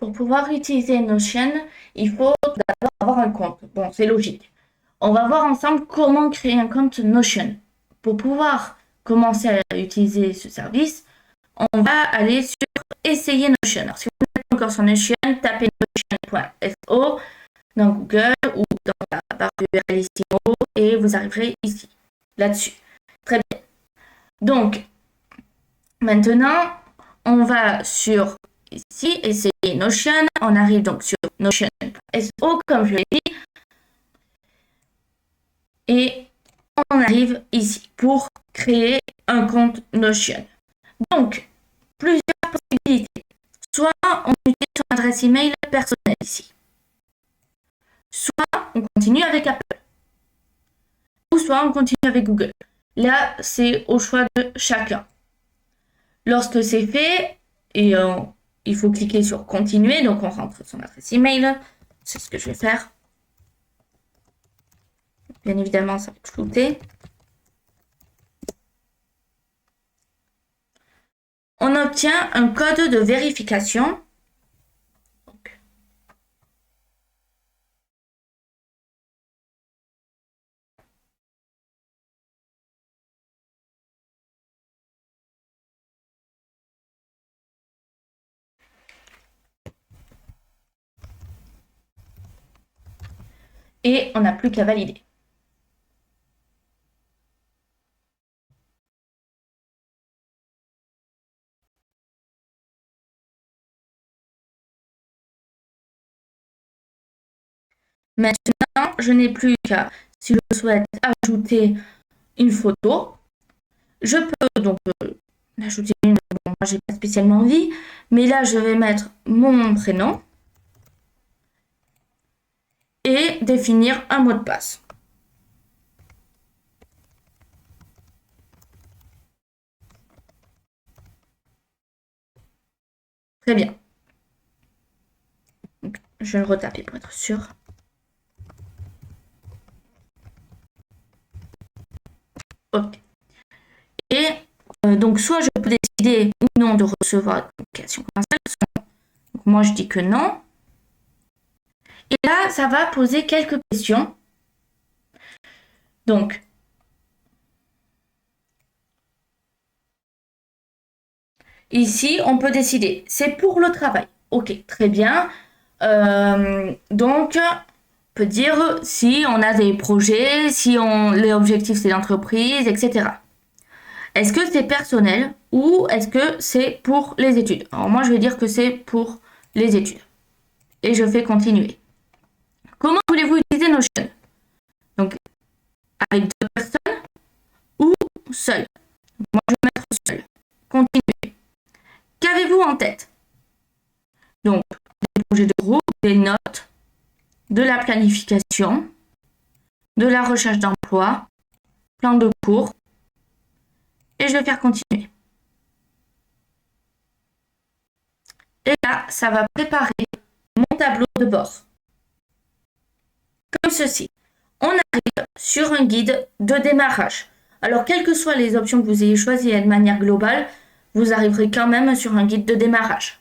Pour pouvoir utiliser Notion, il faut d'abord avoir un compte. Bon, c'est logique. On va voir ensemble comment créer un compte Notion. Pour pouvoir commencer à utiliser ce service, on va aller sur Essayer Notion. Alors, si vous n'êtes pas encore sur Notion, tapez notion.so dans Google ou dans la barre URLissimo et vous arriverez ici, là-dessus. Très bien. Donc, maintenant, on va sur ici, Essayer Notion. On arrive donc sur notion.so, comme je l'ai dit. Et on arrive ici pour créer un compte Notion. Donc, plusieurs possibilités. Soit on utilise son adresse email personnelle ici. Soit on continue avec Apple. Ou soit on continue avec Google. Là, c'est au choix de chacun. Lorsque c'est fait, et il faut cliquer sur continuer, donc on rentre son adresse email. C'est ce que je vais faire. Bien évidemment, ça va être flouté. On obtient un code de vérification. Et on n'a plus qu'à valider. Maintenant, je n'ai plus qu'à, si je souhaite ajouter une photo, je peux donc ajouter une, bon, moi j'ai pas spécialement envie, mais là je vais mettre mon prénom et définir un mot de passe. Très bien. Donc, je vais le retaper pour être sûr. Ok. Et donc, soit je peux décider ou non de recevoir une communication commerciale. Donc, moi, je dis que non. Et là, ça va poser quelques questions. Donc, ici, on peut décider. C'est pour le travail. Ok, très bien. Donc, on peut dire si on a des projets, si les objectifs c'est l'entreprise, etc. Est-ce que c'est personnel ou est-ce que c'est pour les études? Alors moi, je vais dire que c'est pour les études. Et je fais continuer. Comment voulez-vous utiliser Notion? Donc, avec deux personnes ou seul? Moi, je vais mettre seul. Continuer. Qu'avez-vous en tête? Donc, des projets de groupe, des notes, de la planification, de la recherche d'emploi, plan de cours, et je vais faire continuer. Et là, ça va préparer mon tableau de bord. Comme ceci. On arrive sur un guide de démarrage. Alors, quelles que soient les options que vous ayez choisies de manière globale, vous arriverez quand même sur un guide de démarrage.